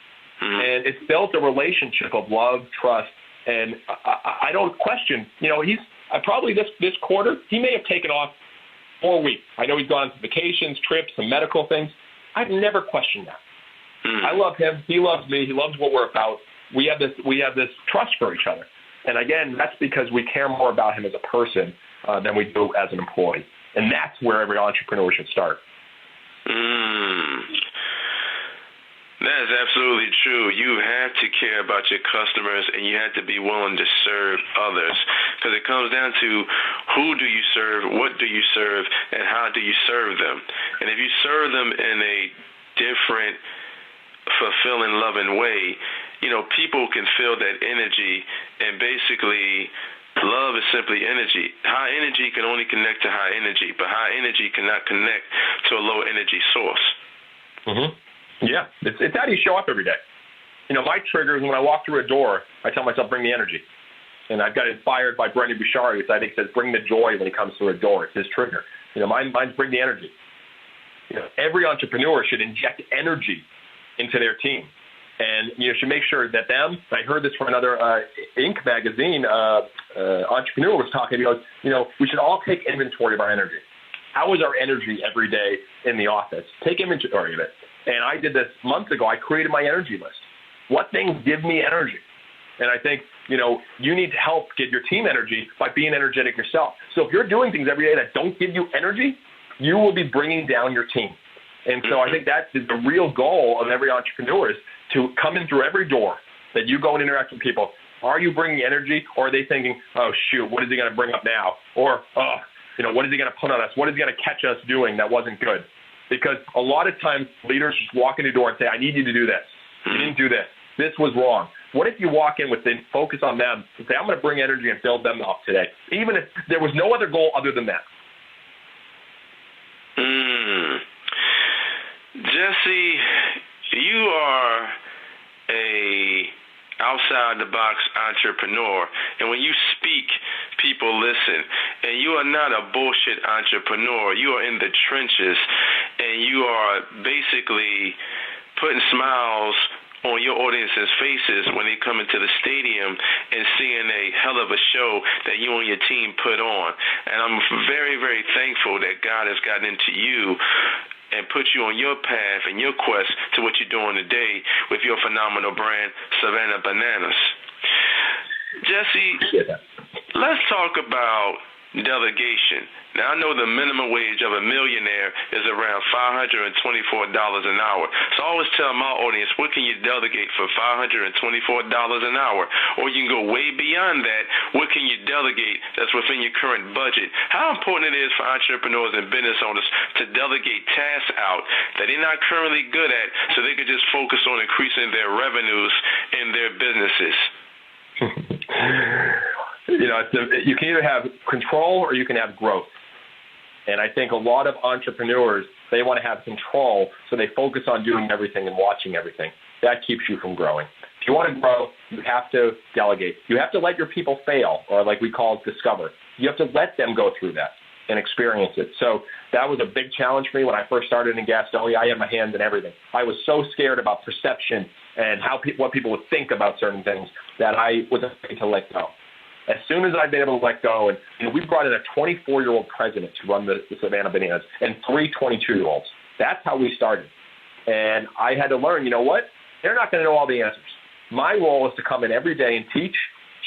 And it's built a relationship of love, trust, and I don't question. He's probably this quarter, he may have taken off 4 weeks. I know he's gone on vacations, trips, some medical things. I've never questioned that. I love him. He loves me. He loves what we're about. We have this trust for each other. And again, that's because we care more about him as a person than we do as an employee. And that's where every entrepreneur should start. That is absolutely true. You have to care about your customers, and you have to be willing to serve others, because it comes down to who do you serve, what do you serve, and how do you serve them. And if you serve them in a different, fulfilling, loving way, people can feel that energy, and basically love is simply energy. High energy can only connect to high energy, but high energy cannot connect to a low energy source. Yeah, it's how you show up every day. My trigger is when I walk through a door, I tell myself, bring the energy. And I've got inspired by Brendan Bouchard, who I think says, bring the joy when he comes through a door. It's his trigger. Mine's bring the energy. Every entrepreneur should inject energy into their team. And you should make sure that them, I heard this from another Inc. magazine entrepreneur was talking, he goes, we should all take inventory of our energy. How is our energy every day in the office? Take inventory of it. And I did this months ago. I created my energy list. What things give me energy? And I think, you need to help give your team energy by being energetic yourself. So if you're doing things every day that don't give you energy, you will be bringing down your team. And so I think that is the real goal of every entrepreneur, is to come in through every door that you go and interact with people. Are you bringing energy, or are they thinking, oh, shoot, what is he going to bring up now? Or, what is he going to put on us? What is he going to catch us doing that wasn't good? Because a lot of times leaders just walk in the door and say, I need you to do this. You didn't do this. This was wrong. What if you walk in with the focus on them and say, I'm going to bring energy and build them up today, even if there was no other goal other than that? Jesse, you are a outside-the-box entrepreneur, and when you speak, people listen. And you are not a bullshit entrepreneur. You are in the trenches, and you are basically putting smiles on your audience's faces when they come into the stadium and seeing a hell of a show that you and your team put on. And I'm very, very thankful that God has gotten into you and put you on your path and your quest to what you're doing today with your phenomenal brand, Savannah Bananas. Jesse, let's talk about delegation. Now, I know the minimum wage of a millionaire is around $524 an hour. So I always tell my audience, what can you delegate for $524 an hour? Or you can go way beyond that. What can you delegate that's within your current budget? How important it is for entrepreneurs and business owners to delegate tasks out that they're not currently good at, so they can just focus on increasing their revenues in their businesses. You can either have control or you can have growth. And I think a lot of entrepreneurs, they want to have control, so they focus on doing everything and watching everything. That keeps you from growing. If you want to grow, you have to delegate. You have to let your people fail, or like we call it, discover. You have to let them go through that and experience it. So that was a big challenge for me when I first started in Gastonia. I had my hands in everything. I was so scared about perception and what people would think about certain things that I was afraid to let go. As soon as I've been able to let go, and we brought in a 24-year-old president to run the Savannah Bananas and 3 22-year-olds. That's how we started. And I had to learn, you know what? They're not going to know all the answers. My role is to come in every day and teach,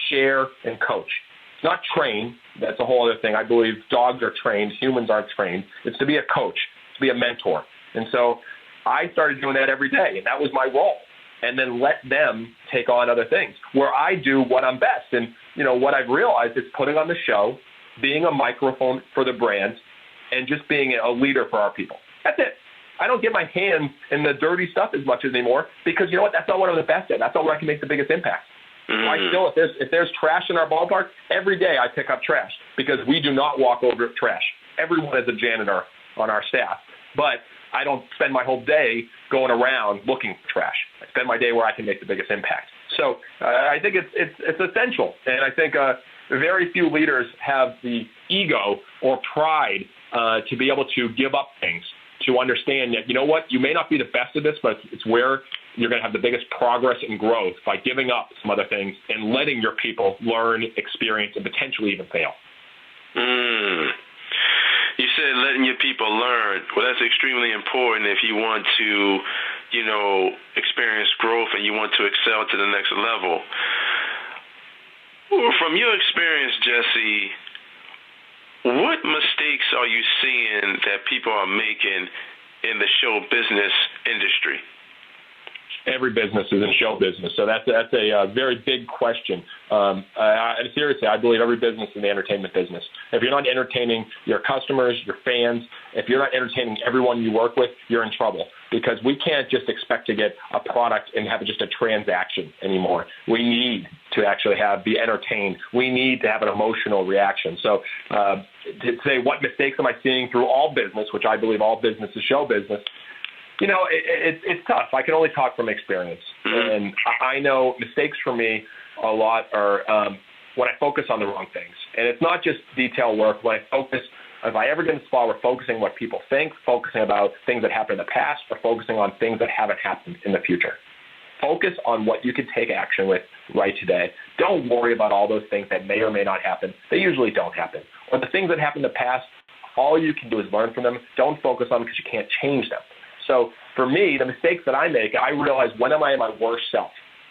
share, and coach. It's not train. That's a whole other thing. I believe dogs are trained. Humans aren't trained. It's to be a coach, to be a mentor. And so I started doing that every day, and that was my role. And then let them take on other things where I do what I'm best. And, what I've realized is putting on the show, being a microphone for the brand, and just being a leader for our people. That's it. I don't get my hands in the dirty stuff as much anymore because, you know what, that's not what I'm the best at. That's not where I can make the biggest impact. I still, if there's trash in our ballpark, every day I pick up trash because we do not walk over trash. Everyone is a janitor on our staff. But I don't spend my whole day going around looking for trash. I spend my day where I can make the biggest impact. So I think it's essential. And I think very few leaders have the ego or pride to be able to give up things, to understand that, you know what, you may not be the best at this, but it's where you're going to have the biggest progress and growth by giving up some other things and letting your people learn, experience, and potentially even fail. You said letting your people learn. Well, that's extremely important if you want to, experience growth and you want to excel to the next level. From your experience, Jesse, what mistakes are you seeing that people are making in the show business industry? Every business is in show business, so that's a very big question. And seriously, I believe every business is in the entertainment business. If you're not entertaining your customers, your fans, if you're not entertaining everyone you work with, you're in trouble because we can't just expect to get a product and have just a transaction anymore. We need to actually be entertained. We need to have an emotional reaction. So to say what mistakes am I seeing through all business, which I believe all business is show business, it's tough. I can only talk from experience. And I know mistakes for me a lot are when I focus on the wrong things. And it's not just detail work. When I focus, if I ever get in a spot where focusing on what people think, focusing about things that happened in the past, or focusing on things that haven't happened in the future. Focus on what you can take action with right today. Don't worry about all those things that may or may not happen. They usually don't happen. Or the things that happened in the past, all you can do is learn from them. Don't focus on them because you can't change them. So for me, the mistakes that I make, I realize when am I my worst self?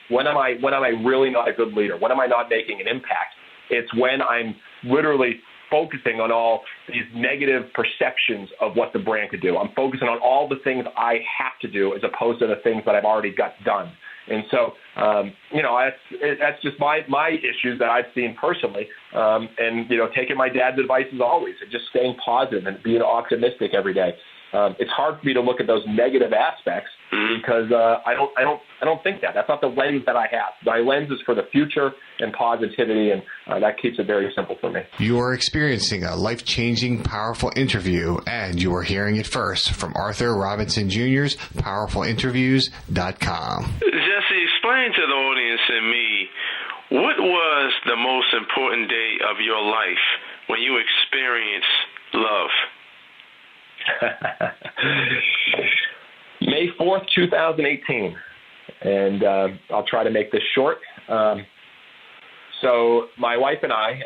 When am I really not a good leader? When am I not making an impact? It's when I'm literally focusing on all these negative perceptions of what the brand could do. I'm focusing on all the things I have to do as opposed to the things that I've already got done. And so, that's just my issues that I've seen personally. And taking my dad's advice as always, and just staying positive and being optimistic every day. It's hard for me to look at those negative aspects because I don't think that. That's not the lens that I have. My lens is for the future and positivity, and that keeps it very simple for me. You are experiencing a life-changing, powerful interview, and you are hearing it first from Arthur Robinson Jr.'s PowerfulInterviews.com. Jesse, explain to the audience and me, what was the most important day of your life when you experienced love? May 4th, 2018, and I'll try to make this short. So my wife and I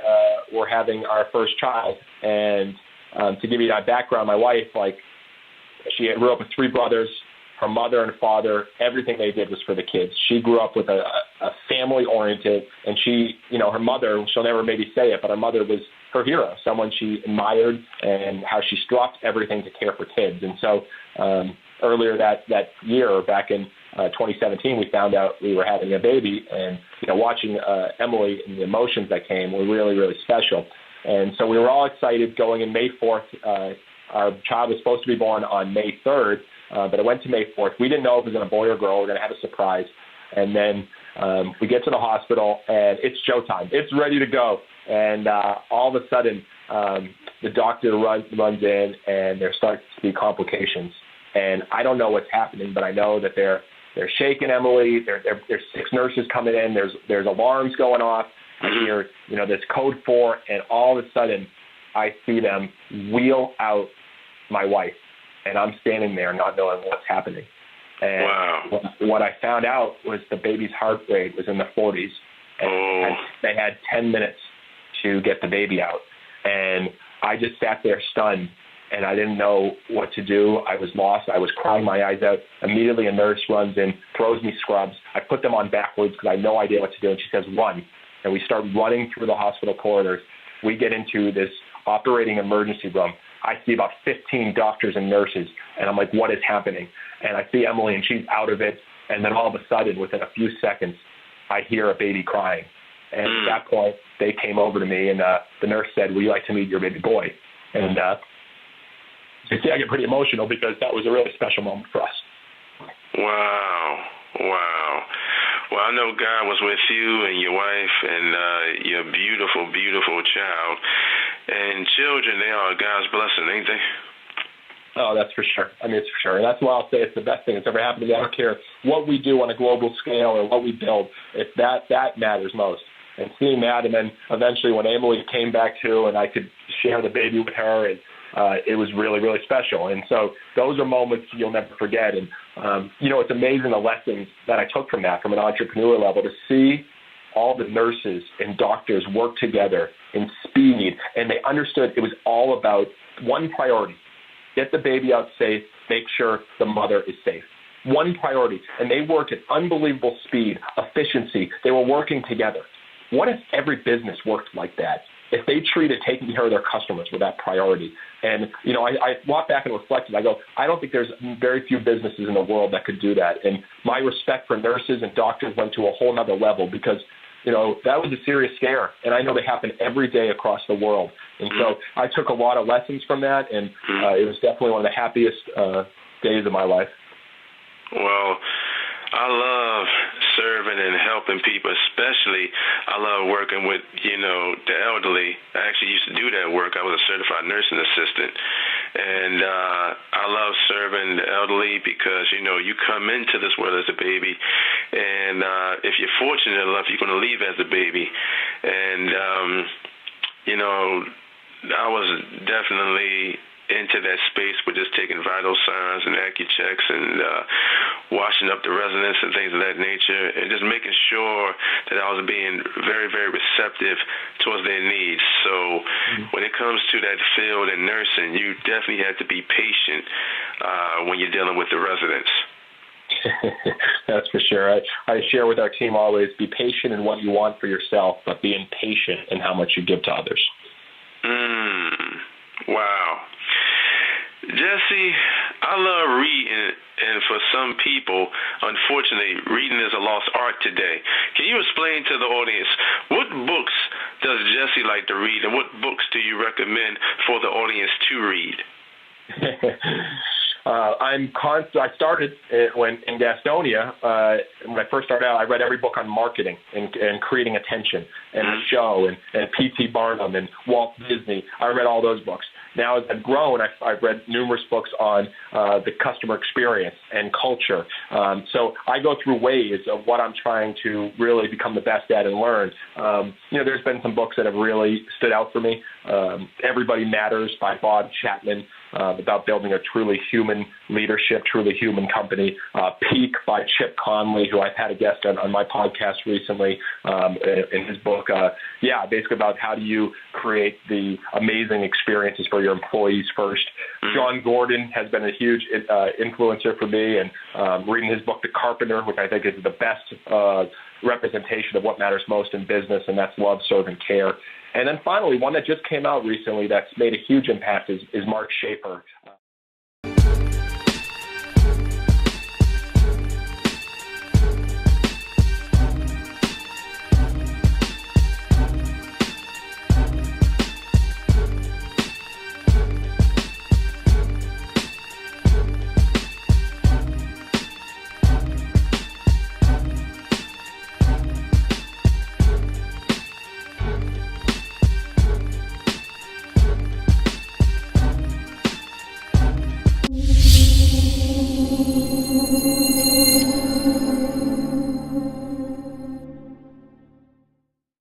were having our first child, and to give you that background, my wife, she grew up with 3 brothers. Her mother and father, everything they did was for the kids. She grew up with a family-oriented, and she, her mother, she'll never maybe say it, but her mother was her hero, someone she admired, and how she struck everything to care for kids. And so earlier that year, back in 2017, we found out we were having a baby, and watching Emily and the emotions that came were really, really special. And so we were all excited going in May 4th. Our child was supposed to be born on May 3rd, but it went to May 4th. We didn't know if it was a boy or girl. We were going to have a surprise. And then we get to the hospital, and it's showtime. It's ready to go. And all of a sudden, the doctor runs in, and there starts to be complications. And I don't know what's happening, but I know that they're shaking Emily. There's 6 nurses coming in. There's alarms going off. I hear, this code 4, and all of a sudden, I see them wheel out my wife, and I'm standing there not knowing what's happening. And what I found out was the baby's heart rate was in the 40s, and they had 10 minutes to get the baby out. And I just sat there stunned, and I didn't know what to do. I was lost. I was crying my eyes out. Immediately a nurse runs in, throws me scrubs. I put them on backwards because I had no idea what to do, and she says, run. And we start running through the hospital corridors. We get into this operating emergency room. I see about 15 doctors and nurses, and I'm like, what is happening? And I see Emily, and she's out of it. And then all of a sudden, within a few seconds, I hear a baby crying. And at that point, they came over to me, and the nurse said, would you like to meet your baby boy? And you see, I get pretty emotional because that was a really special moment for us. Wow. Well, I know God was with you and your wife and your beautiful, beautiful child. And children, they are God's blessing, ain't they? Oh, that's for sure. I mean, it's for sure. And that's why I'll say it's the best thing that's ever happened to me. I don't care what we do on a global scale or what we build. It's that matters most. And seeing that, and then eventually when Emily came back to, and I could share the baby with her, and it was really, really special. And so those are moments you'll never forget. And, it's amazing the lessons that I took from that, from an entrepreneur level, to see all the nurses and doctors work together in speed. And they understood it was all about one priority: get the baby out safe, make sure the mother is safe. One priority. And they worked at unbelievable speed, efficiency. They were working together. What if every business worked like that? If they treated taking care of their customers with that priority? And, I walked back and reflected. I go, I don't think there's very few businesses in the world that could do that. And my respect for nurses and doctors went to a whole nother level because, that was a serious scare. And I know they happen every day across the world. And so I took a lot of lessons from that. And it was definitely one of the happiest days of my life. Well, I love serving and helping people, especially I love working with, the elderly. I actually used to do that work. I was a certified nursing assistant. And I love serving the elderly because, you come into this world as a baby. And if you're fortunate enough, you're going to leave as a baby. And, I was definitely into that space with just taking vital signs and AccuChecks and washing up the residents and things of that nature, and just making sure that I was being very, very receptive towards their needs. So when it comes to that field in nursing, you definitely have to be patient when you're dealing with the residents. That's for sure. I share with our team always, be patient in what you want for yourself, but be impatient in how much you give to others. Wow. Jesse, I love reading, and for some people, unfortunately, reading is a lost art today. Can you explain to the audience, what books does Jesse like to read, and what books do you recommend for the audience to read? I started when in Gastonia. When I first started out, I read every book on marketing and creating attention, and the show, and P.T. Barnum and Walt Disney. I read all those books. Now, as I've grown, I've read numerous books on the customer experience and culture. So I go through waves of what I'm trying to really become the best at and learn. There's been some books that have really stood out for me. Everybody Matters by Bob Chapman, about building a truly human leadership, truly human company. Peak by Chip Conley, who I've had a guest on my podcast recently, in his book. Basically about how do you create the amazing experiences for your employees first. John Gordon has been a huge influencer for me, and reading his book, The Carpenter, which I think is the best representation of what matters most in business, and that's love, serve, and care. And then finally, one that just came out recently that's made a huge impact is Mark Schaefer,